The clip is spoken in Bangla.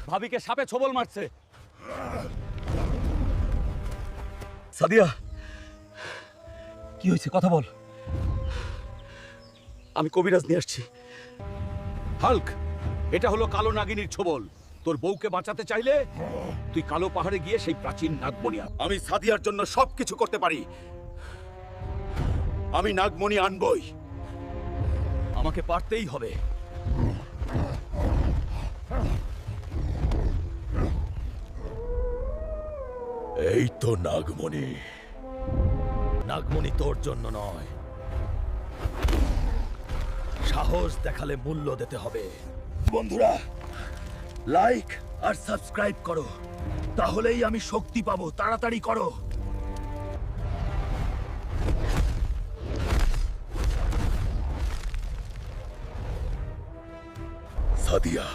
ভাবিকে সাপে ছোবল মারছে। সাদিয়া, কি হয়েছে? কথা বল। আমি কবিরাজ নিয়ে আসছি। হাল্ক, এটা হলো কালো নাগিনীর ছোবল। তোর বউকে বাঁচাতে চাইলে তুই কালো পাহাড়ে গিয়ে সেই প্রাচীন নাগমণি আন। আমি সাদিয়ার জন্য সবকিছু করতে পারি। আমি নাগমণি আনবই। আমাকে পারতেই হবে। এই তো নাগমণি। নাগমণি তোর জন্য নয়, সাহস দেখালে মূল্য দিতে হবে। বন্ধুরা, লাইক আর সাবস্ক্রাইব করো, তাহলেই আমি শক্তি পাবো। তাড়াতাড়ি করো। সাদিয়া।